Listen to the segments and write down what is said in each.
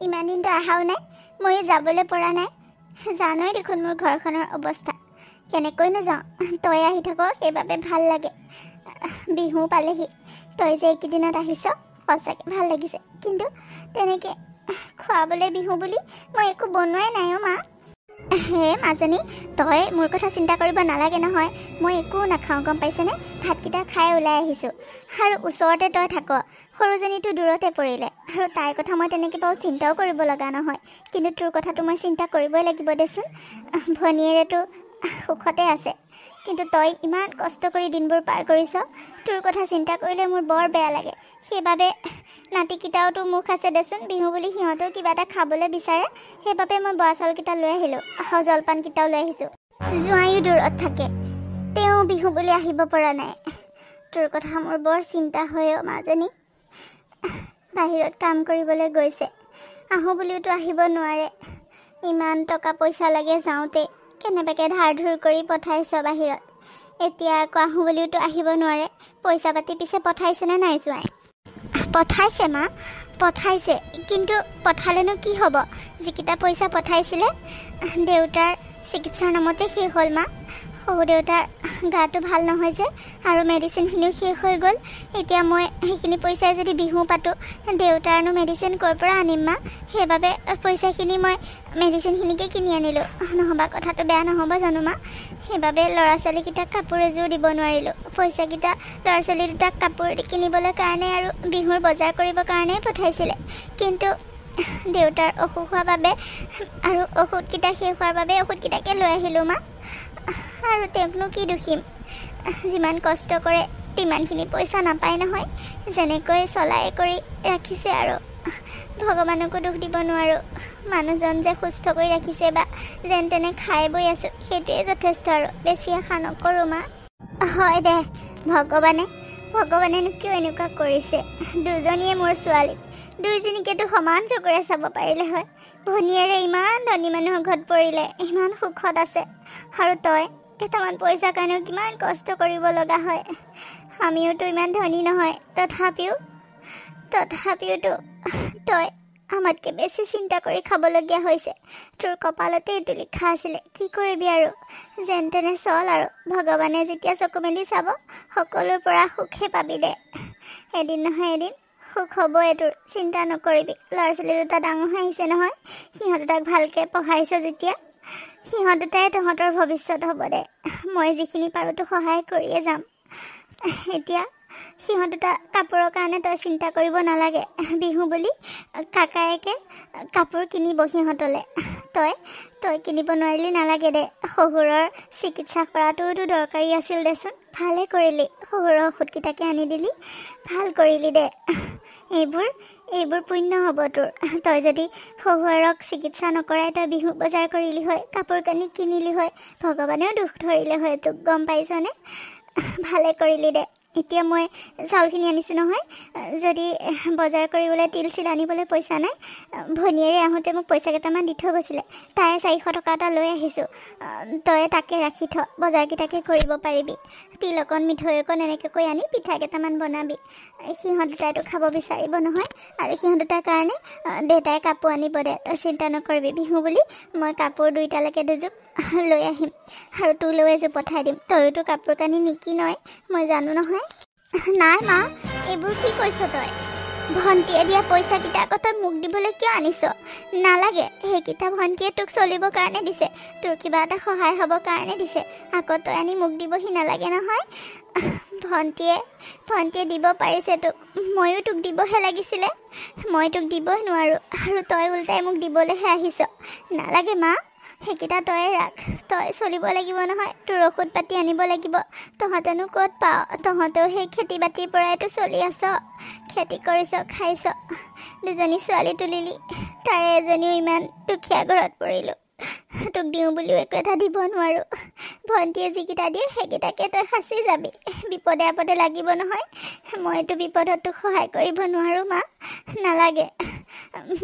ইমান দিনতো আহাও নাই ময়ো যাবলৈ পৰা নাই জানোই দেখোন মোৰ ঘৰখনৰ অৱস্থা কেনেকৈনো যাওঁ তই আহি থাক সেইবাবে ভাল লাগে বিহু পালেহি তই যে এইকেইদিনত আহিছ সঁচাকৈ ভাল লাগিছে কিন্তু তেনেকৈ খোৱাবলৈ বিহু বুলি মই একো বনোৱাই নাই অ' মা হে মাজনী তই মোৰ কথা চিন্তা কৰিব নালাগে নহয় মই একো নাখাওঁ গম পাইছেনে ভাতকেইটা খাই ওলাই আহিছোঁ আৰু ওচৰতে তই থাক সৰুজনীটো দূৰতে পৰিলে আৰু তাইৰ কথা মই তেনেকৈ বাৰু চিন্তাও কৰিব লগা নহয় কিন্তু তোৰ কথাটো মই চিন্তা কৰিবই লাগিব দেচোন ভনীয়েৰেতো সুখতে আছে কিন্তু তই ইমান কষ্ট কৰি দিনবোৰ পাৰ কৰিছ তোৰ কথা চিন্তা কৰিলে মোৰ বৰ বেয়া লাগে সেইবাবে নাতিকেইটাওতো মুখ আছে দেচোন বিহু বুলি সিহঁতেও কিবা এটা খাবলৈ বিচাৰে সেইবাবে মই বৰা চাউলকেইটা লৈ আহিলোঁ জলপানকেইটাও লৈ আহিছোঁ জোঁৱাইও দূৰত থাকে তেওঁ বিহু বুলি আহিব পৰা নাই তোৰ কথা মোৰ বৰ চিন্তা হয় অ' মাজনী বাহিৰত কাম কৰিবলৈ গৈছে আহোঁ বুলিওতো আহিব নোৱাৰে ইমান টকা পইচা লাগে যাওঁতে কেনেবাকৈ ধাৰ ধুৰ কৰি পঠাইছ বাহিৰত এতিয়া আকৌ আহোঁ বুলিওতো আহিব নোৱাৰে পইচা পাতি পিছে পঠাইছেনে নাই জোঁৱাই পঠাইছে মা পঠাইছে কিন্তু পঠালেনো কি হ'ব যিকেইটা পইচা পঠাইছিলে দেউতাৰ চিকিৎসাৰ নামতে শেষ হ'ল মা সৰু দেউতাৰ গাটো ভাল নহয় যে আৰু মেডিচিনখিনিও শেষ হৈ গ'ল এতিয়া মই সেইখিনি পইচাই যদি বিহু পাতোঁ দেউতাৰনো মেডিচিন ক'ৰ পৰা আনিম মা সেইবাবে পইচাখিনি মই মেডিচিনখিনিকে কিনি আনিলোঁ নহ'বা কথাটো বেয়া নহ'ব জানো মা সেইবাবে ল'ৰা ছোৱালীকেইটাক কাপোৰ এযোৰ দিব নোৱাৰিলোঁ পইচাকেইটা ল'ৰা ছোৱালী দুটাক কাপোৰ কিনিবলৈ কাৰণে আৰু বিহুৰ বজাৰ কৰিবৰ কাৰণেই পঠাইছিলে কিন্তু দেউতাৰ অসুখ হোৱাৰ বাবে আৰু ঔষধকেইটা শেষ হোৱাৰ বাবে ঔষধকেইটাকে লৈ আহিলোঁ মা আৰু তেওঁকনো কি দুখিম যিমান কষ্ট কৰে তিমানখিনি পইচা নাপায় নহয় যেনেকৈ চলাই কৰি ৰাখিছে আৰু ভগৱানকো দুখ দিব নোৱাৰোঁ মানুহজন যে সুস্থ কৰি ৰাখিছে বা যেন তেনে খাই বৈ আছোঁ সেইটোৱে যথেষ্ট আৰু বেছি আশা নকৰোঁ মা হয় দে ভগৱানেনো কিয় এনেকুৱা কৰিছে দুজনীয়ে মোৰ ছোৱালী দুইজনীকেতো সমান চকুৰে চাব পাৰিলে হয় ভনীয়েৰে ইমান ধনী মানুহৰ ঘৰত পৰিলে ইমান সুখত আছে আৰু তই কেইটামান পইচাৰ কাৰণেও কিমান কষ্ট কৰিব লগা হয় আমিওতো ইমান ধনী নহয় তথাপিওতো তই আমাতকৈ বেছি চিন্তা কৰি খাবলগীয়া হৈছে তোৰ কপালতে এইটো লিখা আছিলে কি কৰিবি আৰু যেন তেনে চল আৰু ভগৱানে যেতিয়া চকু মেলি চাব সকলোৰ পৰা সুখে পাবি দে এদিন নহয় এদিন সুখ হ'বই তোৰ চিন্তা নকৰিবি ল'ৰা ছোৱালী দুটা ডাঙৰ হৈ আহিছে নহয় সিহঁত দুটাক ভালকৈ পঢ়াইছ যেতিয়া সিহঁত দুটাই তহঁতৰ ভৱিষ্যত হ'ব দে মই যিখিনি পাৰোঁ তোক সহায় কৰিয়ে যাম এতিয়া সিহঁত দুটা কাপোৰৰ কাৰণে তই চিন্তা কৰিব নালাগে বিহু বুলি কাকায়েকে কাপোৰ কিনিব সিহঁতলৈ তই কিনিব নোৱাৰিলি নালাগে দে শহুৰৰ চিকিৎসা কৰাটোতো দৰকাৰী আছিল দেচোন ভালে কৰিলি শহুৰৰ ঔষধকেইটাকে আনি দিলি ভাল কৰিলি দে এইবোৰ পুণ্য হ'ব তোৰ তই যদি শহুৰক চিকিৎসা নকৰাই তই বিহু বজাৰ কৰিলি হয় কাপোৰ কানি কিনিলি হয় ভগৱানেও দুখ ধৰিলে হয় তোক গম পাইছনে ভালে কৰিলি দে এতিয়া মই চাউলখিনি আনিছোঁ নহয় যদি বজাৰ কৰিবলৈ তিল চিল আনিবলৈ পইচা নাই ভনীয়েৰে আহোঁতে মোক পইচা কেইটামান দি থৈ গৈছিলে তাই 400 টকা এটা লৈ আহিছোঁ তই তাকে ৰাখি থ বজাৰকেইটাকে কৰিব পাৰিবি তিল অকণ মিঠৈ অকণ এনেকৈ কৈ আনি পিঠা কেইটামান বনাবি সিহঁত দুটাইতো খাব বিচাৰিব নহয় আৰু সিহঁত দুটাৰ কাৰণে দেউতাই কাপোৰ আনিব দে তই চিন্তা নকৰিবি বিহু বুলি মই কাপোৰ দুইটালৈকে দুযোৰ লৈ আহিম আৰু তোলৈ এযোৰ পঠাই দিম তইতো কাপোৰ কানি নিকিনই মই জানো নহয় নাই মা এইবোৰ কি কৈছ তই ভণ্টিয়ে দিয়া পইচাকেইটা আকৌ তই মোক দিবলৈ কিয় আনিছ নালাগে সেইকেইটা ভণ্টিয়ে তোক চলিবৰ কাৰণে দিছে তোৰ কিবা এটা সহায় হ'বৰ কাৰণে দিছে আকৌ তই আনি মোক দিবহি নালাগে নহয় ভণ্টিয়ে দিব পাৰিছে তোক ময়ো তোক দিবহে লাগিছিলে মই তোক দিবই নোৱাৰোঁ আৰু তই উল্টাই মোক দিবলৈহে আহিছ নালাগে মা সেইকেইটা তই ৰাখ তই চলিব লাগিব নহয় তোৰ ঔষধ পাতি আনিব লাগিব তহঁতেনো ক'ত পাৱ তহঁতেও সেই খেতি বাতিৰ পৰাইতো চলি আছ খেতি কৰিছ খাইছ দুজনী ছোৱালী তুলিলি তাৰে এজনীও ইমান দুখীয়া ঘৰত পৰিলোঁ তোক দিওঁ বুলিও একো এটা দিব নোৱাৰোঁ ভণ্টিয়ে যিকেইটা দিয়ে সেইকেইটাকে তই সাঁচি যাবি বিপদে আপদে লাগিব নহয় মইতো বিপদত তোক সহায় কৰিব নোৱাৰোঁ মা নালাগে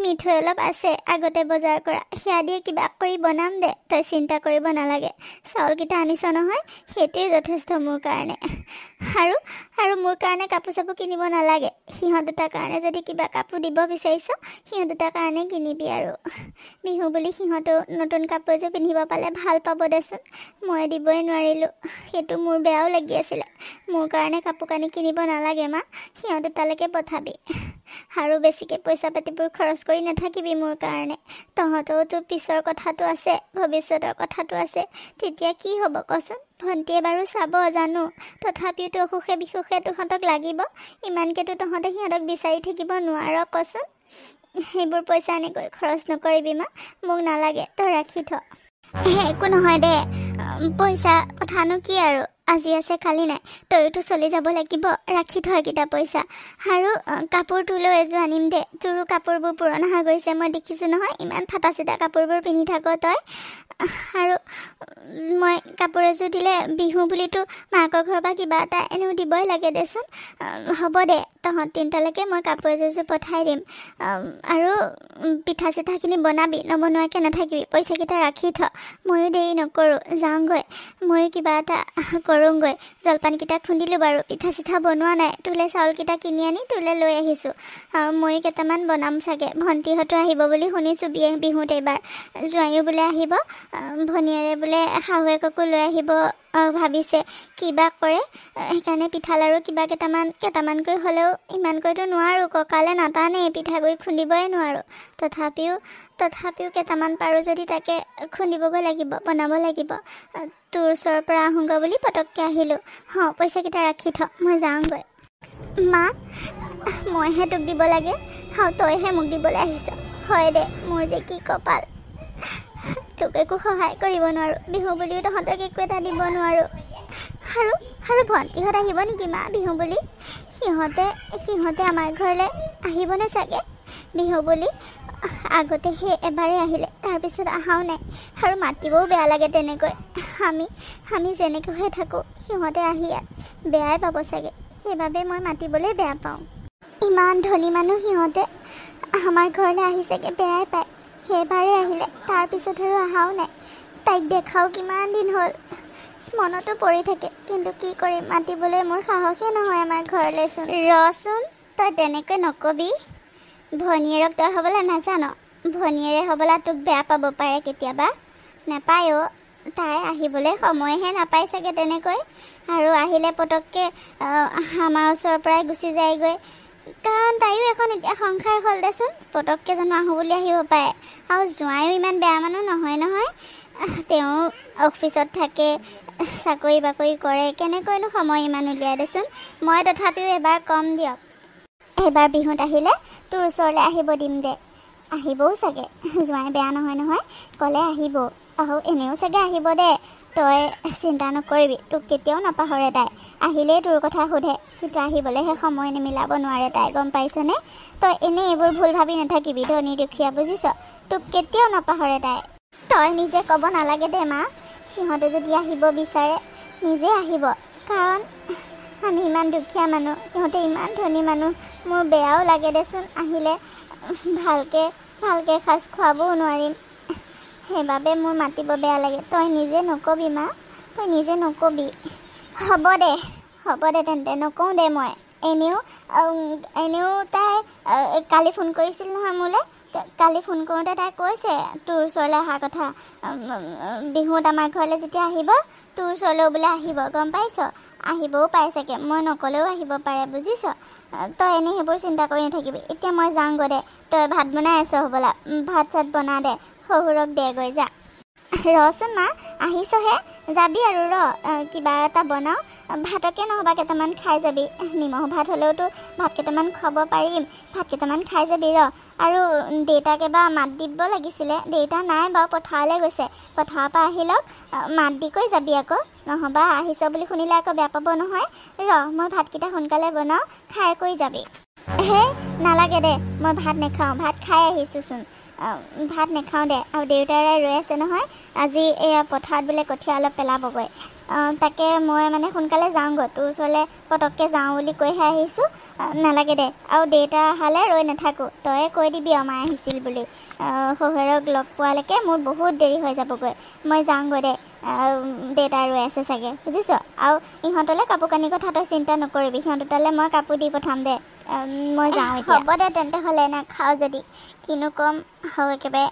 মিঠৈ অলপ আছে আগতে বজাৰ কৰা, সেয়া দিয়ে কিবা কৰি বনাম দে, তই চিন্তা কৰিব নালাগে। চাউলকেইটা আনিছ নহয়, সেইটোৱে যথেষ্ট মোৰ কাৰণে। আৰু মোৰ কাৰণে কাপোৰ চাপোৰ কিনিব নালাগে। সিহঁত দুটাৰ কাৰণে যদি কিবা কাপোৰ দিব বিচাৰিছ, সিহঁত দুটাৰ কাৰণে কিনিবি আৰু। বিহু বুলি সিহঁতো নতুন কাপোৰ এযোৰ পিন্ধিব পালে ভাল পাব দেচোন। মই দিবই নোৱাৰিলোঁ, সেইটো মোৰ বেয়াও লাগি আছিলে। মোৰ কাৰণে কাপোৰ কানি কিনিব নালাগে মা, সিহঁত দুটালৈকে পঠাবি। আৰু বেছিকৈ পইচা পাতিবোৰ খৰচ কৰি নাথাকিবি মোৰ কাৰণে। তহঁতওতো পিছৰ কথাটো আছে, ভৱিষ্যতৰ কথাটো আছে, তেতিয়া কি হ'ব কচোন? ভণ্টিয়ে বাৰু চাব জানো, তথাপিওতো অসুখে বিসুখে তহঁতক লাগিব। ইমানকেতো তহঁতে সিহঁতক বিচাৰি থাকিব নোৱাৰ কচোন। সেইবোৰ পইচা এনেকৈ খৰচ নকৰিবি মা, মোক নালাগে, তই ৰাখি থ। একো নহয় দে, পইচা কথানো কি আৰু, আজি আছে কালি নাই, তইতো চলি যাব লাগিব, ৰাখি থ এইকেইটা পইচা। আৰু কাপোৰ তোলৈ এযোৰ আনিম দে, তোৰো কাপোৰবোৰ পুৰণা হৈ গৈছে, মই দেখিছোঁ নহয়, ইমান ফাটা চিটা কাপোৰবোৰ পিন্ধি থাক তই। আৰু মই কাপোৰ এযোৰ দিলে বিহু বুলিতো মাকৰ ঘৰৰ পৰা কিবা এটা এনেও দিবই লাগে দেচোন। হ'ব দে, তহঁত তিনিটালৈকে মই কাপোৰ এযোৰ পঠাই দিম। আৰু পিঠা চিঠাখিনি বনাবি, নবনোৱাকৈ নাথাকিবি, পইচাকেইটা ৰাখি থ। ময়ো দেৰি নকৰোঁ, যাওঁগৈ, ময়ো কিবা এটা কৰোঁগৈ। জলপানকেইটা খুন্দিলোঁ বাৰু, পিঠা চিঠা বনোৱা নাই, তোলৈ চাউলকেইটা কিনি আনি তোলৈ লৈ আহিছোঁ। আৰু ময়ো কেইটামান বনাম চাগে। ভণ্টিহঁতো আহিব বুলি শুনিছোঁ বিহুত এইবাৰ, জোৱাইও বোলে আহিব, ভনীয়েৰে বোলে শাহুৱেককো লৈ আহিব ভাবিছে, কিবা কৰে। সেইকাৰণে পিঠা লাৰু কিবা কেইটামানকৈ হ'লেও, ইমানকৈতো নোৱাৰোঁ, কঁকালে নাটানেই, পিঠাগুড়ি খুন্দিবই নোৱাৰোঁ। তথাপিও কেইটামান পাৰোঁ যদি তাকে খুন্দিবগৈ লাগিব, বনাব লাগিব। তোৰ ওচৰৰ পৰা আহোঁগৈ বুলি পটককৈ আহিলোঁ। পইচাকেইটা ৰাখি থ, মই যাওঁগৈ। মা, মইহে তোক দিব লাগে, তইহে মোক দিবলৈ আহিছ। হয় দে, মোৰ যে কি কপাল। তোক একো সহায় কৰিব নোৱাৰোঁ, বিহু বুলিও তহঁতক একো এটা দিব নোৱাৰোঁ। আৰু ভণ্টিহঁত আহিব নেকি মা বিহু বুলি? সিহঁতে আমাৰ ঘৰলৈ আহিবনে চাগে বিহু বুলি? আগতে সেই এবাৰেই আহিলে, তাৰপিছত অহাও নাই। আৰু মাতিবও বেয়া লাগে তেনেকৈ। আমি যেনেকৈ হৈ থাকোঁ, সিহঁতে আহি ইয়াত বেয়াই পাব চাগে, সেইবাবে মই মাতিবলৈ বেয়া পাওঁ। ইমান ধনী মানুহ সিহঁতে, আমাৰ ঘৰলৈ আহিছেগৈ বেয়াই পায়। সেইবাৰেই আহিলে, তাৰপিছত আৰু অহাও নাই। তাইক দেখাও কিমান দিন হ'ল, মনতো পৰি থাকে, কিন্তু কি কৰিম, মাতিবলৈ মোৰ সাহসেই নহয় আমাৰ ঘৰলৈচোন। ৰচোন, তই তেনেকৈ নকবি। ভনীয়েৰক তই হ'বলৈ নাজান, ভনীয়েৰে হ'বলৈ তোক বেয়া পাব পাৰে কেতিয়াবা। নাপায় অ', তাই আহিবলৈ সময়হে নাপায় চাগে তেনেকৈ। আৰু আহিলে পটককৈ আমাৰ ওচৰৰ পৰাই গুচি যায়গৈ, কাৰণ তাইও এখন এতিয়া সংসাৰ হ'ল দেচোন, পটককৈ জানো আহোঁ বুলি আহিব পাৰে। আৰু জোঁৱাইও ইমান বেয়া মানুহ নহয়। তেওঁ অফিচত থাকে, চাকৰি বাকৰি কৰে, কেনেকৈনো সময় ইমান উলিয়াই দেচোন। মই তথাপিও এবাৰ কম দিয়ক, এইবাৰ বিহুত আহিলে তোৰ ওচৰলৈ আহিব দিম দে। আহিবও চাগে, জোঁৱাই বেয়া নহয়, ক'লে আহিব। এনেও চাগে আহিব দে, তই চিন্তা নকৰিবি, তোক কেতিয়াও নাপাহৰে তাই। আহিলেই তোৰ কথা সোধে, কিন্তু আহিবলৈহে সময় নিমিলাব নোৱাৰে তাই, গম পাইছনে? তই এনেই এইবোৰ ভুল ভাবি নাথাকিবি, ধনী দুখীয়া বুজিছ, তোক কেতিয়াও নাপাহৰে তাই। তই নিজে ক'ব নালাগে দে মা, সিহঁতে যদি আহিব বিচাৰে নিজে আহিব, কাৰণ আমি ইমান দুখীয়া মানুহ, সিহঁতে ইমান ধনী মানুহ। মোৰ বেয়াও লাগে দেচোন, আহিলে ভালকৈ সাজ খুৱাবও নোৱাৰিম, সেইবাবে মোৰ মাতিব বেয়া লাগে। তই নিজে নকবি মা, তই নিজে নকবি। হ'ব দে তেন্তে, নকওঁ দে মই। এনেও তাই কালি ফোন কৰিছিল নহয় মোলৈ। কালি ফোন কৰোঁতে তাই কৈছে তোৰ ওচৰলৈ অহা কথা, বিহুত আমাৰ ঘৰলৈ যেতিয়া আহিব তোৰ ওচৰলৈও বোলে আহিব, গম পাইছ? আহিবও পাৰে চাগে, মই নক'লেও আহিব পাৰে বুজিছ। তই এনেই সেইবোৰ চিন্তা কৰি নাথাকিবি। এতিয়া মই যাওঁগৈ দে, তই ভাত বনাই আছ হ'বলা, ভাত চাত বনা দে, শহুৰক দেগৈ যা। ৰচোন মা, আহিছহে, যাবি আৰু কিবা এটা বনাওঁ, ভাতকে নহ'বা কেইটামান খাই যাবি। নিমখ ভাত হ'লেওতো ভাত কেইটামান খুৱাব পাৰিম, ভাত কেইটামান খাই যাবি আৰু দেউতাক এবাৰ মাত দিব লাগিছিলে, দেউতা নাই বাৰু, পথাৰলৈ গৈছে, পথাৰৰ পৰা আহি লওক, মাত দি কৈ যাবি আকৌ, নহ'বা আহিছ বুলি শুনিলে আকৌ বেয়া পাব নহয়। মই ভাতকেইটা সোনকালে বনাওঁ, খাই কৈ যাবি। নালাগে দে, মই ভাত নাখাওঁ, ভাত খাই আহিছোঁচোন, ভাত নাখাওঁ দে। আৰু দেউতাৰে ৰৈ আছে নহয়, আজি এয়া পথাৰত বোলে কঠীয়া অলপ পেলাবগৈ, তাকে মই মানে সোনকালে যাওঁগৈ, তোৰ ওচৰলৈ পটককৈ যাওঁ বুলি কৈহে আহিছোঁ। নালাগে দে, আৰু দেউতা অহালৈ ৰৈ নাথাকোঁ, তয়ে কৈ দিবি আৰু মায়ে আহিছিল বুলি। শহুৰক লগ পোৱালৈকে মোৰ বহুত দেৰি হৈ যাবগৈ, মই যাওঁগৈ দে। দেউতা ৰৈ আছে চাগে, বুজিছ। আৰু ইহঁতলৈ কাপোৰ কানি কথা তই চিন্তা নকৰিবি, সিহঁতৰ তালৈ মই কাপোৰ দি পঠাম দে। মই যাওঁ এতিয়া। হ'ব দে তেন্তে হ'লে, নাখাওঁ যদি কিনো ক'ম। আৰু একেবাৰে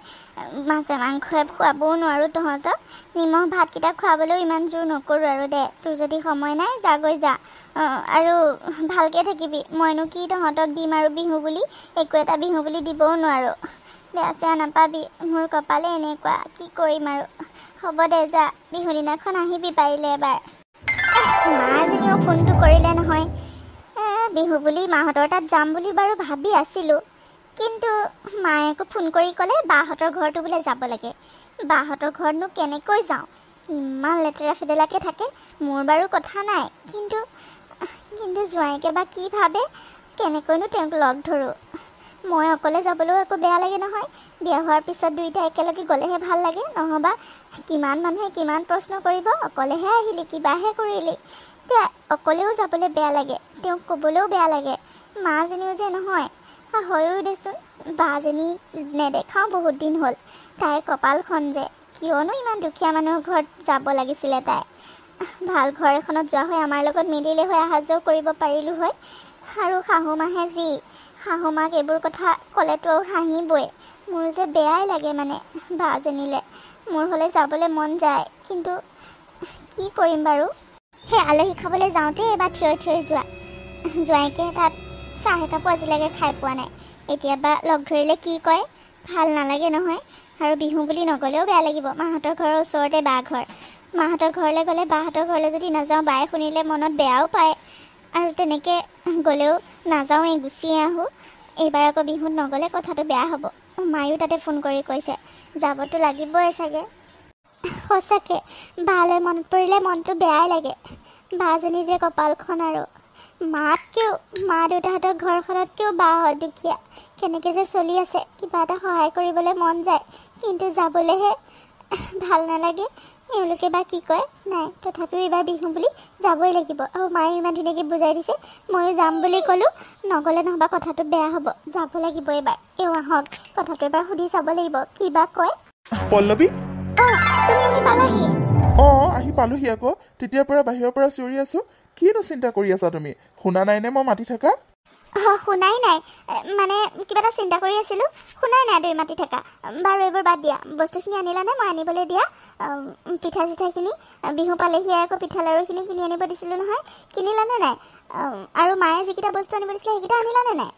মাছে মাংসই খুৱাবও নোৱাৰোঁ তহঁতক, নিমখ ভাতকেইটা খুৱাবলৈও ইমান জোৰ নকৰোঁ আৰু দে। তোৰ যদি সময় নাই যাগৈ যা, আৰু ভালকৈ থাকিবি। মইনো কি তহঁতক দিম আৰু বিহু বুলি, একো এটা বিহু বুলি দিবও নোৱাৰোঁ। বেয়া চেয়া নাপাবি, মোৰ কপালে এনেকুৱা, কি কৰিম আৰু। হ'ব দে যা, বিহু দিনাখন আহিবি পাৰিলে এবাৰ। মাজনীও ফোনটো কৰিলে নহয়। বিহু বুলি মাহঁতৰ তাত যাম বুলি বাৰু ভাবি আছিলোঁ, কিন্তু মায়ে আকৌ ফোন কৰি ক'লে বাহঁতৰ ঘৰটো বোলে যাব লাগে। বাহঁতৰ ঘৰতনো কেনেকৈ যাওঁ, ইমান লেতেৰা ফেদেলাকৈ থাকে। মোৰ বাৰু কথা নাই, কিন্তু জোঁৱাইকে বা কি ভাবে, কেনেকৈনো তেওঁক লগ ধৰোঁ। মই অকলে যাবলৈও একো বেয়া লাগে নহয়, বিয়া হোৱাৰ পিছত দুয়োটা একেলগে গ'লেহে ভাল লাগে। নহ'বা কিমান মানুহে কিমান প্ৰশ্ন কৰিব, অকলেহে আহিলি, কিবাহে কৰিলি। এতিয়া অকলেও যাবলৈ বেয়া লাগে, তেওঁক ক'বলৈও বেয়া লাগে। মাজনীও যে নহয়, হয়ো দেচোন, বাজনী নেদেখাও বহুত দিন হ'ল। তাইৰ কপালখন যে, কিয়নো ইমান দুখীয়া মানুহৰ ঘৰত যাব লাগিছিলে তাই। ভাল ঘৰ এখনত যোৱা হয় আমাৰ লগত মিলিলে হৈ, অহা যোৱা কৰিব পাৰিলোঁ হয়। আৰু শাহুমাহে যি, শাহুমাক এইবোৰ কথা ক'লেতো হাঁহিবই। মোৰ যে বেয়াই লাগে মানে বাজনীলৈ। মোৰ হ'লে যাবলৈ মন যায়, কিন্তু কি কৰিম বাৰু। সেই আলহী খাবলৈ যাওঁতে এবাৰ থিয় যোৱা জোঁৱাইকে তাত চাহ একাপো আজিলৈকে খাই পোৱা নাই। এতিয়াবা লগ ধৰিলে কি কয়, ভাল নালাগে নহয়। আৰু বিহু বুলি নগ'লেও বেয়া লাগিব। মাহঁতৰ ঘৰৰ ওচৰতে বা ঘৰ, মাহঁতৰ ঘৰলৈ গ'লে বাহঁতৰ ঘৰলৈ যদি নাযাওঁ বায়ে শুনিলে মনত বেয়াও পায়, আৰু তেনেকৈ গ'লেও নাযাওঁৱেই, গুচিয়ে আহোঁ। এইবাৰ আকৌ বিহুত নগ'লে কথাটো বেয়া হ'ব। মায়েও তাতে ফোন কৰি কৈছে যাবতো লাগিবই চাগে। সঁচাকৈ বালৈ মনত পৰিলে মনটো বেয়াই লাগে। বাজনী যে কপালখন, আৰু মাতকৈও, মা দেউতাহঁতৰ ঘৰখনতকৈও বাহঁত দুখীয়া, কেনেকৈ যে চলি আছে। কিবা এটা সহায় কৰিবলৈ মন যায়, কিন্তু যাবলৈহে ভাল নালাগে। এওঁলোকে বা কি কয়। নাই, তথাপিও এইবাৰ বিহু বুলি যাবই লাগিব। আৰু মায়ে ইমান ধুনীয়াকৈ বুজাই দিছে, ময়ো যাম বুলি ক'লোঁ। নগ'লে নহ'বা কথাটো বেয়া হ'ব, যাব লাগিব এইবাৰ। এওঁ আহক, কথাটো এবাৰ সুধি চাব লাগিব, কি বা কয়। পল্লৱী, তুমি আহি পালাহি? আহি পালোহি আকৌ। তেতিয়াৰ পৰা বাহিৰৰ পৰা চিঞৰি আছোঁ। কিনো চিন্তা কৰি আছা তুমি? শুনা নাইনে মই মাতি থকা? শুনাই নাই, মানে কিবা এটা চিন্তা কৰি আছিলোঁ। শুনাই নাই তুমি মাতি থকা। বাৰু এইবোৰ বাদ দিয়া, বস্তুখিনি আনিলানে? মই আনিবলৈ দিয়া পিঠা চিঠাখিনি। বিহু পালেহি আকৌ পিঠা লাড়ুখিনি কিনি আনিব দিছিলোঁ নহয়, কিনিলানে নাই? আৰু মায়ে যিকেইটা বস্তু আনিব দিছিলে সেইকেইটা আনিলানে নাই?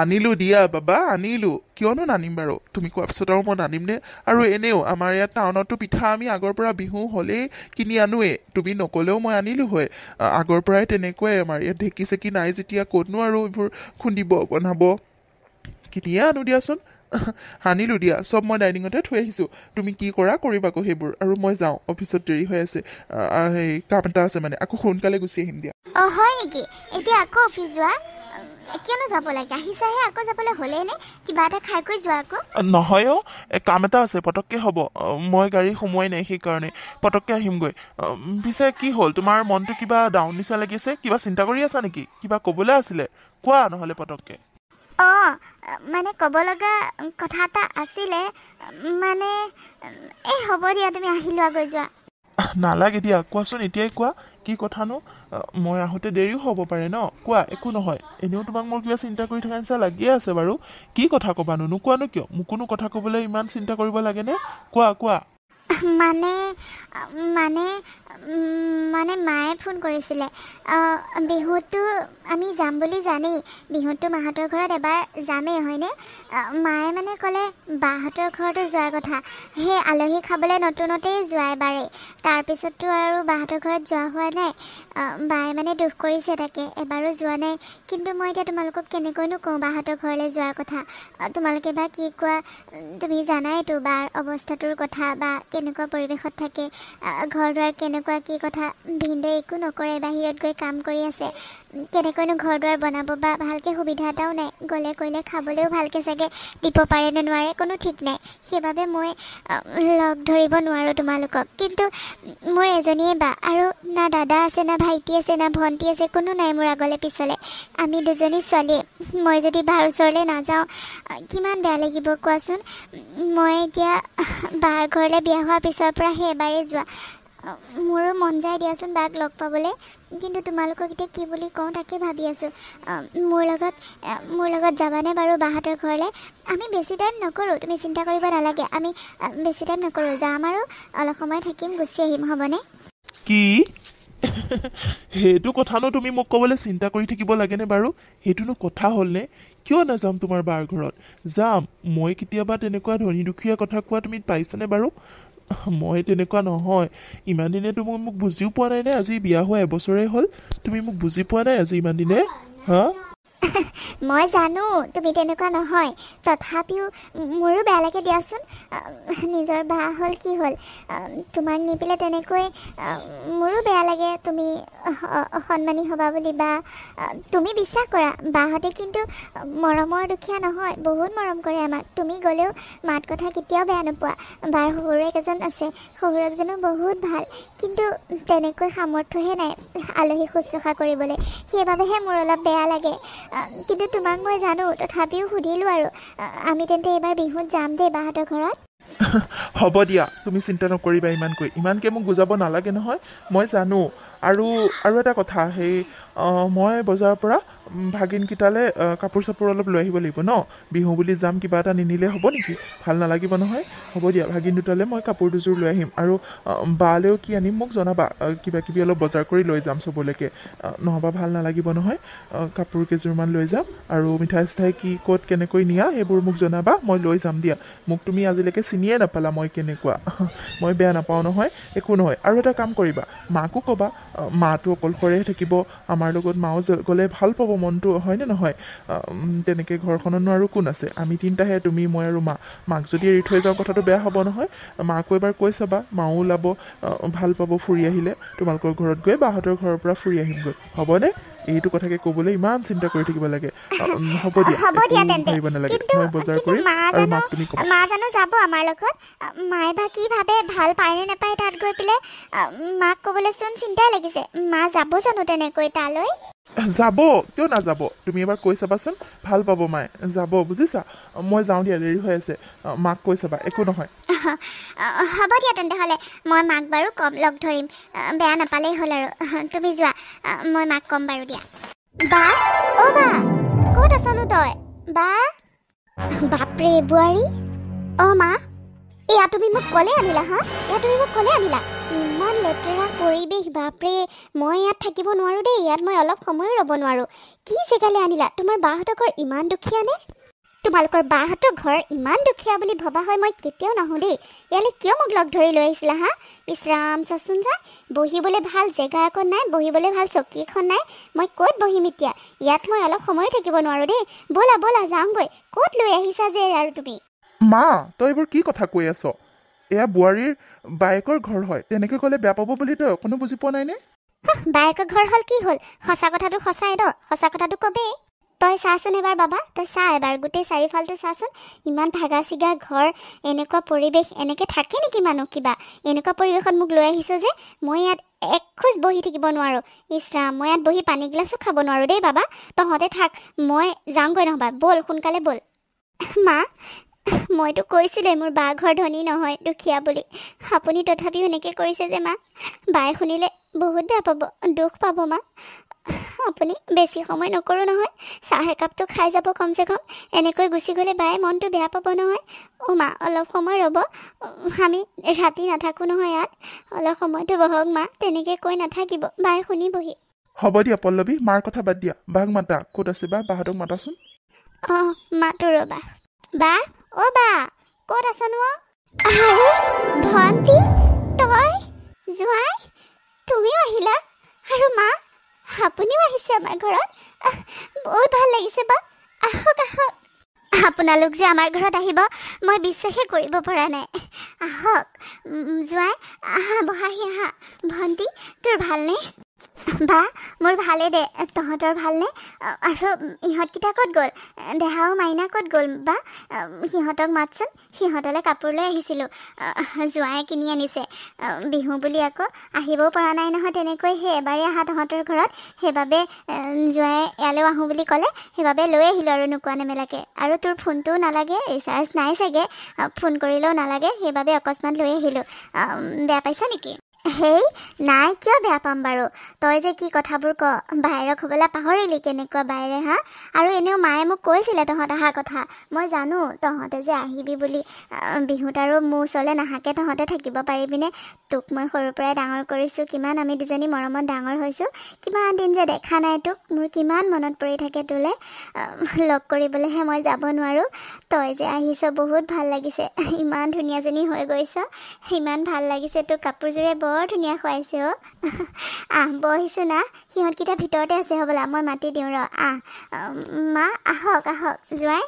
আনিলোঁ দিয়া বাবা, আনিলোঁ। কিয়নো নানিম বাৰু, তুমি কোৱাৰ পিছত আৰু মই নানিমনে? আৰু এনেও আমাৰ ইয়াত টাউনতো পিঠা আমি আগৰ পৰা বিহু হ'লেই কিনি আনোৱেই। তুমি নক'লেও মই আনিলোঁ হয়। আগৰ পৰাই তেনেকুৱাই আমাৰ ইয়াত। ঢেঁকী চেকি নাই যেতিয়া ক'তনো আৰু এইবোৰ খুন্দিব বনাব। কিনিয়ে আনো দিয়াচোন। আনিলোঁ দিয়া, চব মই ডাইনিঙতে থৈ আহিছোঁ। তুমি কি কৰা কৰিবা আকৌ সেইবোৰ। আৰু মই যাওঁ, অফিচত দেৰি হৈ আছে। সেই কাম এটা আছে মানে, আকৌ সোনকালে গুচি আহিম দিয়া। হয় নেকি? এতিয়া আকৌ অফিচ যোৱা? কিয়নো যাব লাগে? আহিছাহে, আকৌ যাবলৈ হ'লেই নে? কিবা এটা খাই কৰি যোৱা আকৌ। নহয় কাম এটা আছে, পটককৈ হ'ব। মই গাড়ী সোমোৱাই নাই, সেইকাৰণে পটককৈ আহিমগৈ। পিছে কি হ'ল, তোমাৰ মনটো কিবা ডাউন নিচিনা লাগিছে? কিবা চিন্তা কৰি আছা নেকি? কিবা ক'বলৈ আছিলে? কোৱা নহ'লে পটককৈ। মানে ক'ব লগা কথা এটা আছিলে। মানে হ'ব দিয়া, তুমি আহি লোৱাগৈ, যোৱা। নালাগে দিয়া, কোৱাচোন এতিয়াই কোৱা। কি কথানো? মই আহোঁতে দেৰিও হ'ব পাৰে ন? কোৱা, একো নহয়। এনেও তোমাক মোৰ কিবা চিন্তা কৰি থকা নিচিনা লাগিয়ে আছে বাৰু। কি কথা ক'বানো? নোকোৱানো কিয়? মোকোনো কথা ক'বলৈ ইমান চিন্তা কৰিব লাগেনে? কোৱা। মানে মানে মানে মায়ে ফোন কৰিছিলে। বিহুটো আমি যাম বুলি জানেই, বিহুটো মাহঁতৰ ঘৰত এবাৰ যামেই, হয়নে? মায়ে মানে ক'লে বাহঁতৰ ঘৰতো যোৱাৰ কথা। সেই আলহী খাবলৈ নতুনতেই যোৱা এবাৰেই, তাৰপিছততো আৰু বাহঁতৰ ঘৰত যোৱা হোৱা নাই। বায়ে মানে দুখ কৰিছে, তাকে এবাৰো যোৱা নাই। কিন্তু মই এতিয়া তোমালোকক কেনেকৈনো কওঁ বাহঁতৰ ঘৰলৈ যোৱাৰ কথা। তোমালোকে বা কি কোৱা? তুমি জানাইতো বাৰ অৱস্থাটোৰ কথা, বা কেনেকুৱা কেনেকুৱা পৰিৱেশত থাকে, ঘৰ দুৱাৰ কেনেকুৱা কি কথা, ভিনদেউ একো নকৰে, বাহিৰত গৈ কাম কৰি আছে, কেনেকৈনো ঘৰ দুৱাৰ বনাব বা ভালকৈ সুবিধা এটাও নাই, গ'লে কৰিলে খাবলৈও ভালকৈ চাগে দিব পাৰে নে নোৱাৰে কোনো ঠিক নাই। সেইবাবে মই লগ ধৰিব নোৱাৰোঁ তোমালোকক। কিন্তু মোৰ এজনীয়ে বা, আৰু না দাদা আছে, না ভাইটি আছে, না ভণ্টি আছে, কোনো নাই মোৰ আগলৈ পিছলৈ। আমি দুজনী ছোৱালীয়ে। মই যদি বাৰ ওচৰলৈ নাযাওঁ কিমান বেয়া লাগিব কোৱাচোন। মই এতিয়া বাৰ ঘৰলৈ বিয়া হোৱাৰ পিছৰ পৰা সেই এবাৰেই যোৱা। মোৰো মন যায় দিয়াচোন বাক লগ পাবলৈ, কিন্তু তোমালোকক এতিয়া কি বুলি কওঁ তাকে ভাবি আছোঁ। মোৰ লগত যাবানে বাৰু বাহঁতৰ ঘৰলৈ? আমি বেছি টাইম নকৰোঁ, তুমি চিন্তা কৰিব নালাগে। আমি বেছি টাইম নকৰোঁ, যাম আৰু অলপ সময় থাকিম, গুচি আহিম, হ'বনে? কি সেইটো কথানো তুমি মোক ক'বলৈ চিন্তা কৰি থাকিব লাগেনে বাৰু? সেইটোনো কথা হ'লনে? কিয় নাযাম তোমাৰ বাৰ ঘৰত? যাম। মই কেতিয়াবা তেনেকুৱা ধনী দুখীয়া কথা কোৱা তুমি পাইছানে বাৰু? মই তেনেকুৱা নহয়। ইমান দিনে তুমি মোক বুজিও পোৱা নাই নে? আজি বিয়া হোৱা এবছৰেই হ'ল, তুমি মোক বুজি পোৱা নাই আজি ইমান দিনে? হা? মই জানো তুমি তেনেকুৱা নহয়, তথাপিও মোৰো বেয়া লাগে দিয়াচোন। নিজৰ বা হ'ল কি হ'ল, তোমাক নি পেলাই তেনেকৈ মোৰো বেয়া লাগে। তুমি অসন্মানী হ'বা বুলি, বা তুমি বিশ্বাস কৰা বাহঁতে কিন্তু মৰমৰ দুখীয়া নহয়, বহুত মৰম কৰে আমাক। তুমি গ'লেও মাত কথা কেতিয়াও বেয়া নোপোৱা। বাৰ শহুৰেক এজন আছে, শহুৰেকজনো বহুত ভাল, কিন্তু তেনেকৈ সামৰ্থ্যহে নাই আলহী শুশ্ৰূষা কৰিবলৈ, সেইবাবেহে মোৰ অলপ বেয়া লাগে। কিন্তু তোমাক মই জানো, তথাপিও সুধিলোঁ আৰু। আমি তেন্তে এইবাৰ বিহুত যাম দেই বাহঁতৰ ঘৰত। হ'ব দিয়া, তুমি চিন্তা নকৰিবা ইমানকৈ মোক বুজাব নালাগে নহয়, মই জানো। আৰু এটা কথা, সেই মই বজাৰৰ পৰা ভাগিনকেইটালৈ কাপোৰ চাপোৰ অলপ লৈ আহিব লাগিব ন? বিহু বুলি যাম, কিবা এটা নিনিলে হ'ব নেকি? ভাল নালাগিব নহয়। হ'ব দিয়া, ভাগিন দুটালৈ মই কাপোৰ দুযোৰ লৈ আহিম। আৰু বালৈও কি আনিম মোক জনাবা, কিবা কিবি অলপ বজাৰ কৰি লৈ যাম চবলৈকে, নহ'বা ভাল নালাগিব নহয়। কাপোৰ কেইযোৰমান লৈ যাম, আৰু মিঠাই চিঠাই কি ক'ত কেনেকৈ নিয়া সেইবোৰ মোক জনাবা, মই লৈ যাম দিয়া। মোক তুমি আজিলৈকে চিনিয়ে নাপালা মই কেনেকুৱা। মই বেয়া নাপাওঁ নহয়, একো নহয়। আৰু এটা কাম কৰিবা, মাকো ক'বা, মাটো অকলশৰে থাকিব, আমাৰ লগত মাও গ'লে ভাল পাব মনটো, হয়নে নহয়? তেনেকৈ ঘৰখনতনো আৰু কোন আছে? আমি তিনিটাহে, তুমি মই আৰু মা। মাক যদি এৰি থৈ যাওঁ কথাটো বেয়া হ'ব নহয়। মাকো এবাৰ কৈ চাবা, মাও ওলাব, ভাল পাব ফুৰি আহিলে। তোমালোকৰ ঘৰত গৈ বাহঁতৰ ঘৰৰ পৰা ফুৰি আহিমগৈ, হ'বনে? এইটো কথাকে ক'বলৈ ইমান চিন্তা কৰি থাকিব লাগে। হ'ব দিয়া তেন্তে, ভাবিব নালাগে। মই বজাৰ কৰিম আৰু মাক তুমি ক'বা। মা জানো যাব আমাৰ লগত? মায়ে বা কি ভাবে, ভাল পায় নে নাপায় তাত গৈ পেলাই? মাক ক'বলৈচোন চিন্তাই লাগিছে। মা যাব জানো তেনেকৈ তালৈ? যাব, কিয় নাযাব? তুমি এবাৰ কৈ চাবাচোন, ভাল পাব মায়ে, যাব, বুজিছা? মই যাওঁ দিয়া, দেৰি হৈ আছে। মাক কৈ চাবা, একো নহয়। হ'ব দিয়া তেন্তে হ'লে, মই মাক বাৰু কম, লগ ধৰিম, বেয়া নাপালেই হ'ল আৰু। তুমি যোৱা, মই মাক ক'ম বাৰু দিয়া। বা, অ' বা, ক'ত আছনো তই? বা, বাপৰে বোৱাৰী। অ' মা, এয়া তুমি মোক ক'লে আনিলা? হা, এয়া তুমি মোক ক'লে আনিলা? ইমান লেতেৰা পৰিৱেশ, বাপৰে। মই ইয়াত থাকিব নোৱাৰোঁ দেই, ইয়াত মই অলপ সময়ো ৰ'ব নোৱাৰোঁ। কি জেগালৈ আনিলা? তোমাৰ বাহঁতৰ ঘৰ ইমান দুখীয়া নে? তোমালোকৰ বাহঁতৰ ঘৰ ইমান দুখীয়া বুলি ভবা হয় মই কেতিয়াও নাহোঁ দেই। ইয়ালৈ কিয় মোক লগ ধৰি লৈ আহিছিলা? হা, ইছৰাম, চাচোন যা, বহিবলৈ ভাল জেগা এখন নাই, বহিবলৈ ভাল চকী এখন নাই। মই ক'ত বহিম এতিয়া? ইয়াত মই অলপ সময়ো থাকিব নোৱাৰোঁ দেই। ব'লা ব'লা যামগৈ। ক'ত লৈ আহিছা যে আৰু তুমি? মা, তই এইবোৰ কি কথা কৈ আছ? এয়া বোৱাৰীৰ বায়েকৰ ঘৰ হয়, তেনেকৈ ক'লে বেয়া পাব বুলি তই অকণো বুজি পোৱা নাইনে? বায়েকৰ ঘৰ হ'ল কি হ'ল? সঁচা কথাটো সঁচাই ন, সঁচা কথাটো কবেই। তই চাচোন এবাৰ বাবা, তই চা এবাৰ, গোটেই চাৰিওফালটো চাচোন। ইমান ভাগা চিগা ঘৰ, এনেকুৱা পৰিৱেশ, এনেকৈ থাকে নেকি মানুহ? কিবা এনেকুৱা পৰিৱেশত মোক লৈ আহিছোঁ যে মই ইয়াত এক খোজ বহি থাকিব নোৱাৰোঁ। ইছৰাম, মই ইয়াত বহি পানী গিলাচো খাব নোৱাৰোঁ দেই বাবা। তহঁতে থাক, মই যাওঁগৈ, নহ'বা ব'ল, সোনকালে ব'ল। মা, মইতো কৈছিলোঁৱেই মোৰ বা ঘৰ ধনী নহয়, দুখীয়া বুলি। আপুনি তথাপিও এনেকৈ কৰিছে যে মা, বায়ে শুনিলে বহুত বেয়া পাব, দুখ পাব মা। আপুনি বেছি সময় নকৰোঁ নহয়, চাহ একাপটো খাই যাব কমচে কম। এনেকৈ গুচি গ'লে বায়ে মনটো বেয়া পাব নহয়। অ' মা, অলপ সময় ৰ'ব, আমি ৰাতি নাথাকোঁ নহয় ইয়াত। অলপ সময়টো বহক মা, তেনেকৈ কৈ নাথাকিব, বায়ে শুনিবহি। হ'ব দিয়া পল্লৱী, মাৰ কথা বাদ দিয়া, বাক মাতা। ক'ত আছে বা? বাহঁতক মাতাচোন। অঁ, মাতো ৰ'বা। বা, অ' বা, ক'ত আছনো? আৰে ভণ্টি, তই জোঁৱাই, তুমিও আহিলা? আৰু মা, আপুনিও আহিছে আমাৰ ঘৰত? বহুত ভাল লাগিছে বা, আহক আহক। আপোনালোক যে আমাৰ ঘৰত আহিব মই বিশ্বাসে কৰিব পৰা নাই। আহক জোঁৱাই, আহা বহাহি আহা। ভণ্টি তোৰ ভালনে? বা মোৰ ভালে দে, তহঁতৰ ভালনে? আৰু ইহঁতকেইটা ক'ত গ'ল? দেহা আৰু মাইনা ক'ত গ'ল বা? সিহঁতক মাতচোন, সিহঁতলৈ কাপোৰ লৈ আহিছিলোঁ, জোঁৱাই কিনি আনিছে। বিহু বুলি আকৌ আহিবও পৰা নাই নহয় তেনেকৈ, সেই এবাৰেই আহা তহঁতৰ ঘৰত, সেইবাবে জোঁৱাই ইয়ালৈও আহোঁ বুলি ক'লে, সেইবাবে লৈ আহিলোঁ আৰু নোকোৱা নেমেলাকৈ। আৰু তোৰ ফোনটোও নালাগে, ৰিচাৰ্জ নাই চাগে, ফোন কৰিলেও নালাগে, সেইবাবে অকস্মাত লৈ আহিলোঁ। বেয়া পাইছ নেকি? হেই নাই, কিয় বেয়া পাম বাৰু? তই যে কি কথাবোৰ ক, বায়েৰক হ'বলৈ পাহৰিলি কেনেকুৱা বায়েৰে হা? আৰু এনেও মায়ে মোক কৈছিলে তহঁত অহা কথা, মই জানো তহঁতে যে আহিবি বুলি। বিহুত আৰু মোৰ ওচৰলৈ নাহাকৈ তহঁতে থাকিব পাৰিবিনে? তোক মই সৰুৰ পৰাই ডাঙৰ কৰিছোঁ, কিমান আমি দুজনী মৰমত ডাঙৰ হৈছোঁ, কিমান দিন যে দেখা নাই তোক, মোৰ কিমান মনত পৰি থাকে তোলৈ। লগ কৰিবলৈহে মই যাব নোৱাৰোঁ। তই যে আহিছ বহুত ভাল লাগিছে, ইমান ধুনীয়াজনী হৈ গৈছ, ইমান ভাল লাগিছে, তোৰ কাপোৰযোৰে বৰ ধুনীয়া খুৱাইছে অ'। বহিছোঁ না, সিহঁতকেইটা ভিতৰতে আছে হ'বলা, মই মাতি দিওঁ ৰ। মা আহক আহক, জোঁৱাই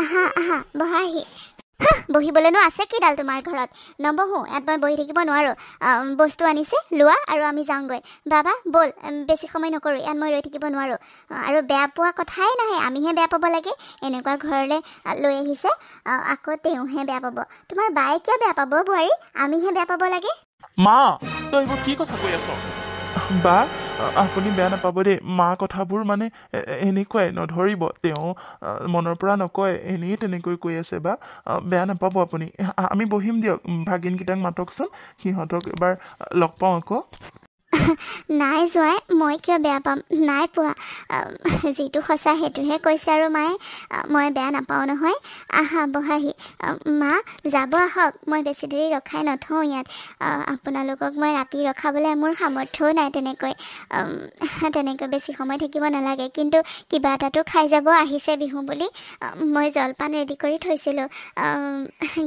আহা আহা বহাহি। বহিবলৈনো আছে কিডাল তোমাৰ ঘৰত? নবহোঁ, ইয়াত মই বহি থাকিব নোৱাৰোঁ। বস্তু আনিছে লোৱা আৰু আমি যাওঁগৈ। বাবা ব'ল, বেছি সময় নকৰোঁ, ইয়াত মই ৰৈ থাকিব নোৱাৰোঁ। আৰু বেয়া পোৱা কথাই নাহে, আমিহে বেয়া পাব লাগে। এনেকুৱা ঘৰলৈ লৈ আহিছে, আকৌ তেওঁহে বেয়া পাব। তোমাৰ বায়ে কিয় বেয়া পাব বোৱাৰী? আমিহে বেয়া পাব লাগে। মা তই এইবোৰ কি কথা কৈ আছ? বা আপুনি বেয়া নাপাব দেই, মা কথাবোৰ মানে এনেকুৱাই, নধৰিব, তেওঁ মনৰ পৰা নকয়, এনেই তেনেকৈ কৈ আছে বা, বেয়া নাপাব আপুনি। আমি বহিম দিয়ক, ভাগিনকেইটাক মাতকচোন, সিহঁতক এবাৰ লগ পাওঁ আকৌ। নাই জোঁৱাই, মই কিয় বেয়া পাম? নাই পোৱা, যিটো সঁচা সেইটোহে কৈছে আৰু মায়ে, মই বেয়া নাপাওঁ নহয়। আহা বহাহি। মা যাব আহক, মই বেছি দেৰি ৰখাই নথওঁ ইয়াত। আপোনালোকক মই ৰাতি ৰখাবলৈ মোৰ সামৰ্থ্যও নাই তেনেকৈ বেছি সময় থাকিব নালাগে। কিন্তু কিবা এটাতো খাই যাব, আহিছে বিহু বুলি। মই জলপান ৰেডি কৰি থৈছিলোঁ,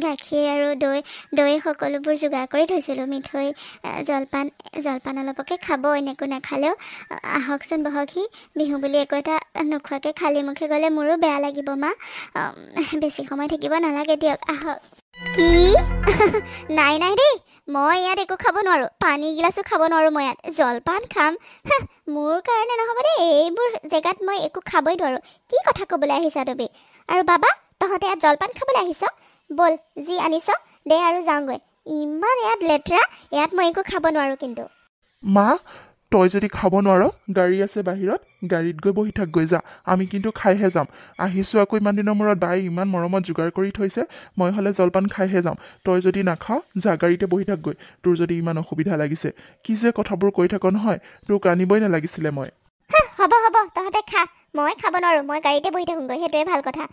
গাখীৰ আৰু দৈ সকলোবোৰ যোগাৰ কৰি থৈছিলোঁ, মিঠৈ, জলপান অলপকে খাব, এনেকৈ নাখালেও। আহকচোন বহকহি, বিহু বুলি একো এটা নোখোৱাকৈ খালী মুখে গ'লে মোৰো বেয়া লাগিব মা। বেছি সময় থাকিব নালাগে দিয়ক, আহক। কি? নাই নাই দেই, মই ইয়াত একো খাব নোৱাৰোঁ, পানী গিলাচো খাব নোৱাৰোঁ মই ইয়াত। জলপান খাম? মোৰ কাৰণে নহ'ব দেই, এইবোৰ জেগাত মই একো খাবই নোৱাৰোঁ। কি কথা ক'বলৈ আহিছা তুমি? আৰু বাবা তহঁতে ইয়াত জলপান খাবলৈ আহিছ? ব'ল যি আনিছ দে আৰু যাওঁগৈ। ইমান ইয়াত লেতেৰা, ইয়াত মই একো খাব নোৱাৰোঁ কিন্তু। মা তই যদি খাব নোৱাৰ, গাড়ী আছে বাহিৰত, গাড়ীত গৈ বহি থাকগৈ যা, আমি কিন্তু খাইহে যাম। আহিছোঁ আকৌ ইমান দিনৰ মূৰত, বাই ইমান মৰমত যোগাৰ কৰি থৈছে, মই হ'লে জলপান খাইহে যাম। তই যদি নাখাৱ, যা গাড়ীতে বহি থাকগৈ, তোৰ যদি ইমান অসুবিধা লাগিছে। কি যে কথাবোৰ কৈ থাক নহয়, তোক আনিবই নালাগিছিলে মই। হ'ব তহঁতে খা, মই খাব নোৱাৰোঁ, মই গাড়ীতে বহি থাকোঁগৈ, সেইটোৱে ভাল কথা।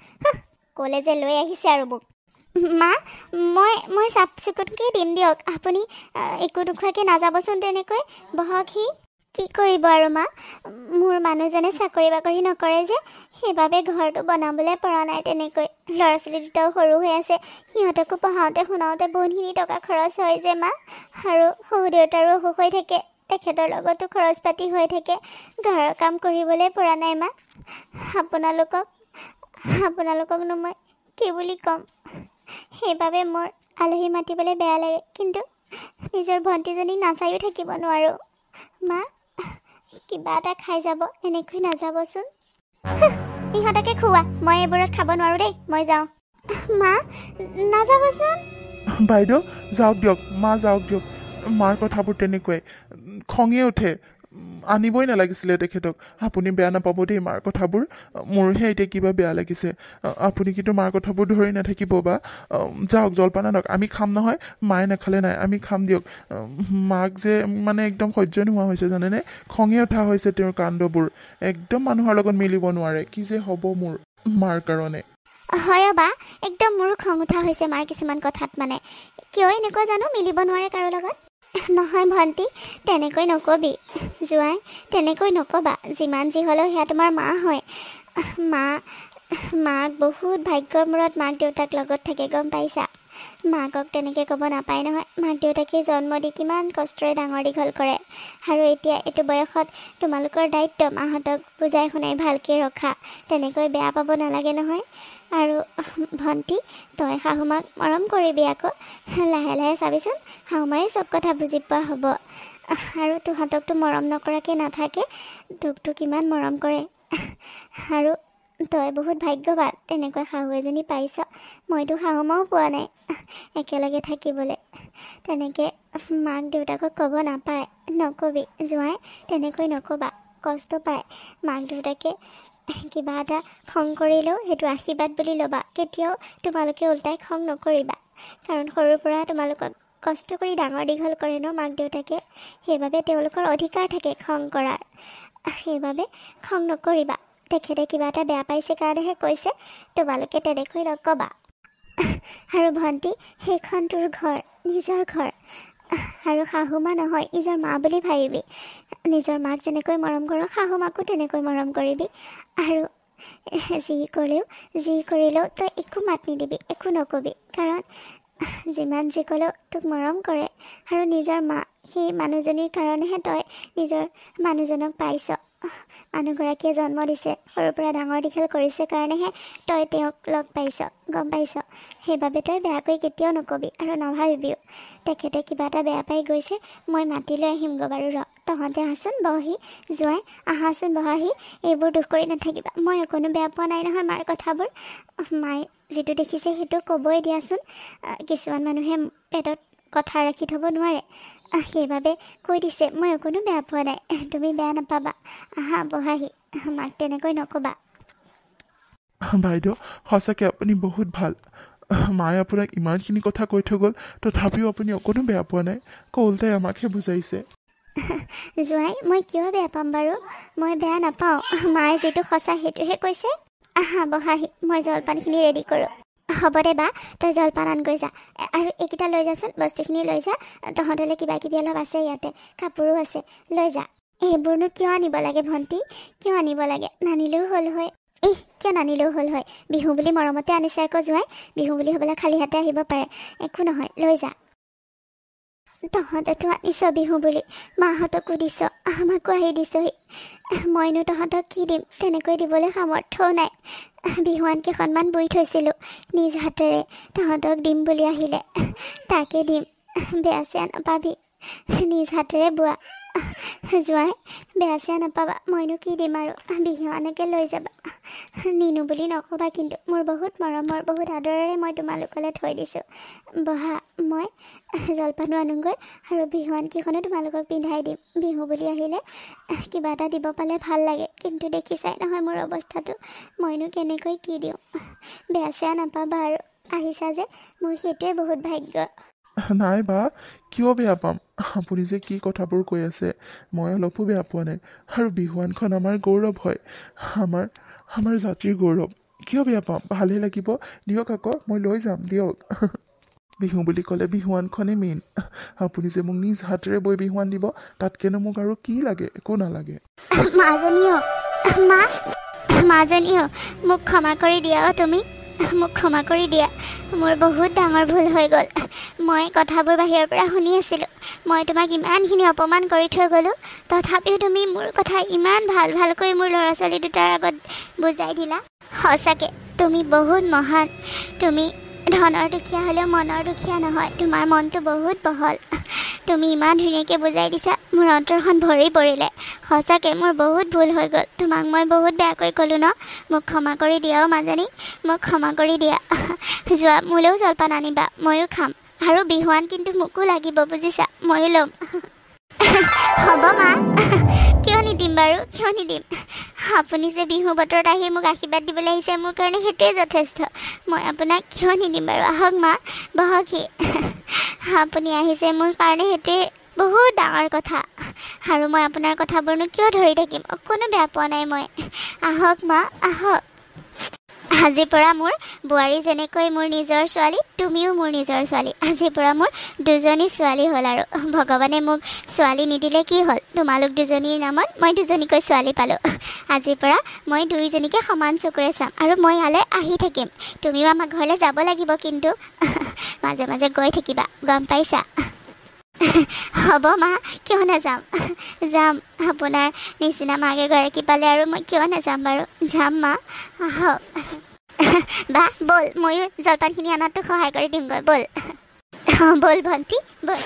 ক'লে যে লৈ আহিছে আৰু মোক। মা মই চাফ চিকুণকৈ দিম দিয়ক, আপুনি একো নোখোৱাকৈ নাযাবচোন তেনেকৈ। বহকহি। কি কৰিব আৰু মা, মোৰ মানুহজনে চাকৰি বাকৰি নকৰে যে, সেইবাবে ঘৰটো বনাবলৈ পৰা নাই তেনেকৈ। ল'ৰা ছোৱালী দুটাও সৰু হৈ আছে, সিহঁতকো পঢ়াওঁতে শুনাওঁতে বহুতখিনি টকা খৰচ হয় যে মা। আৰু শহু দেউতাৰো অসুখ হৈ থাকে, তেখেতৰ লগতো খৰচ পাতি হৈ থাকে, ঘৰৰ কাম কৰিবলৈ পৰা নাই মা। আপোনালোককনো মই কি বুলি ক'ম? সেইবাবে মোৰ আলহী মাতিবলৈ বেয়া লাগে, কিন্তু নিজৰ ভণ্টিজনীক নাচায়ো থাকিব নোৱাৰোঁ। মা কিবা এটা খাই যাব, এনেকৈ নাযাবচোন। ইহঁতকে খুওৱা, মই এইবোৰত খাব নোৱাৰোঁ দেই, মই যাওঁ। মা নাযাবচোন। বাইদেউ যাওক দিয়ক, মা যাওক দিয়ক, মাৰ কথাবোৰ তেনেকুৱাই, খঙে উঠে। আনিবই নালাগিছিলে তেখেতক। আপুনি বেয়া নাপাব দেই মাৰ কথাবোৰ, মোৰহে এতিয়া কিবা বেয়া লাগিছে। আপুনি কিন্তু মাৰ কথাবোৰ ধৰি নাথাকিব বা, যাওক জলপান আনক, আমি খাম নহয়। মায়ে নাখালে নাই, আমি খাম দিয়ক। মাক যে মানে একদম সহ্য নোহোৱা হৈছে জানেনে, খঙে উঠা হৈছে তেওঁৰ কাণ্ডবোৰ, একদম মানুহৰ লগত মিলিব নোৱাৰে। কি যে হ'ব মোৰ মাৰ কাৰণে। হয় বা, একদম মোৰো খং উঠা হৈছে মাৰ কিছুমান কথাত, মানে কিয় এনেকুৱা জানো, মিলিব নোৱাৰে কাৰো লগত। নহয় ভণ্টি, তেনেকৈ নকবি জোঁৱাই, তেনেকৈ নকবা। যিমান যি হ'লেও সেয়া তোমাৰ মা হয়। মাক বহুত ভাগ্যৰ মূৰত মাক দেউতাক লগত থাকে, গম পাইছা? মাকক তেনেকৈ ক'ব নাপায় নহয়। মাক দেউতাকে জন্ম দি কিমান কষ্টৰে ডাঙৰ দীঘল কৰে, আৰু এতিয়া এইটো বয়সত তোমালোকৰ দায়িত্ব মাহঁতক বুজাই শুনাই ভালকৈ ৰখা। তেনেকৈ বেয়া পাব নালাগে নহয়। আৰু ভণ্টি, তই শাহুমাক মৰম কৰিবি আকৌ। লাহে লাহে চাবিচোন শাহুমায়ো চব কথা বুজি পোৱা হ'ব। আৰু তহঁতকতো মৰম নকৰাকৈ নাথাকে, তোকতো কিমান মৰম কৰে। আৰু তই বহুত ভাগ্যৱান তেনেকুৱা শাহু এজনী পাইছ। মইতো শাহুমাও পোৱা নাই একেলগে থাকিবলৈ। তেনেকৈ মাক দেউতাকক ক'ব নাপায়, নক'বি জোঁৱাই, তেনেকৈ নক'বা, কষ্ট পায়। মাক দেউতাকে কিবা এটা খং কৰিলেও সেইটো আশীৰ্বাদ বুলি ল'বা। কেতিয়াও তোমালোকে ওলটাই খং নকৰিবা, কাৰণ সৰুৰ পৰা তোমালোকক কষ্ট কৰি ডাঙৰ দীঘল কৰে ন মাক দেউতাকে। সেইবাবে তেওঁলোকৰ অধিকাৰ থাকে খং কৰাৰ। সেইবাবে খং নকৰিবা। তেখেতে কিবা এটা বেয়া পাইছে কাৰণেহে কৈছে, তোমালোকে তেনেকৈ নক'বা। আৰু ভণ্টি, সেইখন তোৰ ঘৰ, নিজৰ ঘৰ। আৰু শাহুমা নহয়, নিজৰ মা বুলি ভাবিবি। নিজৰ মাক যেনেকৈ মৰম কৰ, শাহুমাকো তেনেকৈ মৰম কৰিবি। আৰু যি কৰিলেও তই একো মাত নিদিবি, একো নক'বি, কাৰণ যিমান যি ক'লেও তোক মৰম কৰে। আৰু নিজৰ মা, সেই মানুহজনীৰ কাৰণেহে তই নিজৰ মানুহজনক পাইছ। মানুহগৰাকীয়ে জন্ম দিছে, সৰুৰ পৰা ডাঙৰ দীঘল কৰিছে কাৰণেহে তই তেওঁক লগ পাইছ, গম পাইছ। সেইবাবে তই বেয়াকৈ কেতিয়াও নক'বি আৰু নাভাবিবিও। তেখেতে কিবা এটা বেয়া পাই গৈছে, মই মাতি লৈ আহিমগৈ বাৰু, ৰ। তহঁতে আহচোন বহি, জোঁৱাই আহাচোন বহাহি। এইবোৰ দুখ কৰি নাথাকিবা। মই অকণো বেয়া পোৱা নাই নহয় মাৰ কথাবোৰ। মায়ে যিটো দেখিছে সেইটো ক'বই দিয়াচোন। কিছুমান মানুহে পেটত কথা ৰাখি থ'ব নোৱাৰে, সেইবাবে কৈ দিছে। মই অকণো বেয়া পোৱা নাই, তুমি বেয়া নাপাবা। আহা বহাহি, মাক তেনেকৈ নক'বা। বাইদেউ, সঁচাকৈ আপুনি বহুত ভাল। মায়ে আপোনাক ইমানখিনি কথা কৈ থৈ গ'ল, তথাপিও আপুনি অকণো বেয়া পোৱা নাই। ওলটাই আমাকহে বুজাইছে। জোঁৱাই, মই কিয় বেয়া পাম বাৰু? মই বেয়া নাপাওঁ। মায়ে যিটো সঁচা সেইটোহে কৈছে। আহা বহাহি, মই জলপানখিনি ৰেডি কৰোঁ। হ'ব দে বা, তই জলপান আনগৈ যা। আৰু এইকেইটা লৈ যাচোন, বস্তুখিনি লৈ যা। তহঁতলৈ কিবা কিবি অলপ আছে ইয়াতে, কাপোৰো আছে, লৈ যা। এইবোৰনো কিয় আনিব লাগে ভণ্টি? কিয় আনিব লাগে? নানিলেও হ'ল হয়। কিয় নানিলেও হ'ল হয়? বিহু বুলি মৰমতে আনিছে আকৌ জোঁৱাই। বিহু বুলি হ'বলৈ খালী হাতে আহিব পাৰে, একো নহয়, লৈ যা। তহঁতেতো আনিছ বিহু বুলি, মাহঁতকো দিছ, আমাকো আহি দিছহি। মইনো তহঁতক কি দিম? তেনেকৈ দিবলৈ সামৰ্থ্যও নাই। বিহুৱান কেইখনমান বৈ থৈছিলোঁ নিজ হাতেৰে, তহঁতক দিম বুলি আহিলে তাকে দিম। বেয়া চেয়া নাপাবি, নিজ হাতেৰে বোৱা। জোঁৱাই, বেয়া চেয়া নাপাবা। মইনো কি দিম আৰু, বিহুৱানকে লৈ যাবা। নিনো বুলি নক'বা কিন্তু। মোৰ বহুত মৰমৰ, বহুত আদৰেৰে মই তোমালোকলৈ থৈ দিছোঁ। বহা, মই জলপানো আনোগৈ, আৰু বিহুৱানকেইখনো তোমালোকক পিন্ধাই দিম। বিহু বুলি আহিলে কিবা এটা দিব পালে ভাল লাগে, কিন্তু দেখিছাই নহয় মোৰ অৱস্থাটো। মইনো কেনেকৈ কি দিওঁ? বেয়া চেয়া নাপাবা আৰু। আহিছা যে, মোৰ সেইটোৱে বহুত ভাগ্য। নাই বা, কিয় বেয়া পাম? আপুনি যে কি কথাবোৰ কৈ আছে, মই অলপো বেয়া পোৱা নাই। আৰু বিহুৱানখন আমাৰ গৌৰৱ হয়, আমাৰ জাতিৰ গৌৰৱ। কিয় বেয়া পাম? ভালেই লাগিব। দিয়ক আকৌ, মই লৈ যাম, দিয়ক। বিহু বুলি ক'লে বিহুৱানখনেই মেইন। আপুনি যে মোক নিজ হাতেৰে বৈ বিহুৱান দিব, তাতকেনো মোক আৰু কি লাগে? একো নালাগে। মাজনীও, মোক ক্ষমা কৰি দিয়া। তুমি মোক ক্ষমা কৰি দিয়া। মোৰ বহুত ডাঙৰ ভুল হৈ গ'ল। মই কথাবোৰ বাহিৰৰ পৰা শুনি আছিলোঁ। মই তোমাক ইমানখিনি অপমান কৰি থৈ গ'লোঁ, তথাপিও তুমি মোৰ কথা ইমান ভালকৈ মোৰ ল'ৰা ছোৱালী দুটাৰ আগত বুজাই দিলা। সঁচাকৈ তুমি বহুত মহান। তুমি ধনৰ দুখীয়া হ'লেও মনৰ দুখীয়া নহয়। তোমাৰ মনটো বহুত বহল। তুমি ইমান ধুনীয়াকৈ বুজাই দিছা, মোৰ অন্তৰখন ভৰি পৰিলে। সঁচাকৈ মোৰ বহুত ভুল হৈ গ'ল। তোমাক মই বহুত বেয়াকৈ ক'লোঁ ন? মোক ক্ষমা কৰি দিয়াও মাজনী, মোক ক্ষমা কৰি দিয়া। যোৱা, মোলৈও জলপান আনিবা, ময়ো খাম। আৰু বিহুৱান কিন্তু মোকো লাগিব, বুজিছা? ময়ো ল'ম। হ'ব মা, কিয় নিদিম বাৰু, কিয় নিদিম? আপুনি যে বিহু বতৰত আহি মোক আশীৰ্বাদ দিবলৈ আহিছে, মোৰ কাৰণে সেইটোৱে যথেষ্ট। মই আপোনাক কিয় নিদিম বাৰু? আহক মা, বহকহি। আপুনি আহিছে মোৰ কাৰণে সেইটোৱে বহুত ডাঙৰ কথা। আৰু মই আপোনাৰ কথাবোৰনো কিয় ধৰি থাকিম? অকণো বেয়া পোৱা নাই মই। আহক মা, আহক। আজিৰ পৰা মোৰ বোৱাৰী যেনেকৈ মোৰ নিজৰ ছোৱালী, তুমিও মোৰ নিজৰ ছোৱালী। আজিৰ পৰা মোৰ দুজনী ছোৱালী হ'ল আৰু ভগৱানে মোক ছোৱালী নিদিলে কি হ'ল, তোমালোক দুজনীৰ নামত মই দুজনীকৈ ছোৱালী পালোঁ। আজিৰ পৰা মই দুয়োজনীকে সমান চকুৰে চাম আৰু মই ইয়ালৈ আহি থাকিম। তুমিও আমাৰ ঘৰলৈ যাব লাগিব, কিন্তু মাজে মাজে গৈ থাকিবা, গম পাইছা? হ'ব মা, কিয় নাযাম, যাম। আপোনাৰ নিচিনা মাক এগৰাকী পালে আৰু মই কিয় নাযাম বাৰু, যাম মা। আহক বা ব'ল, ময়ো জলপানখিনি অনাটো সহায় কৰি দিমগৈ, ব'ল। ব'ল ভণ্টি, ব'ল।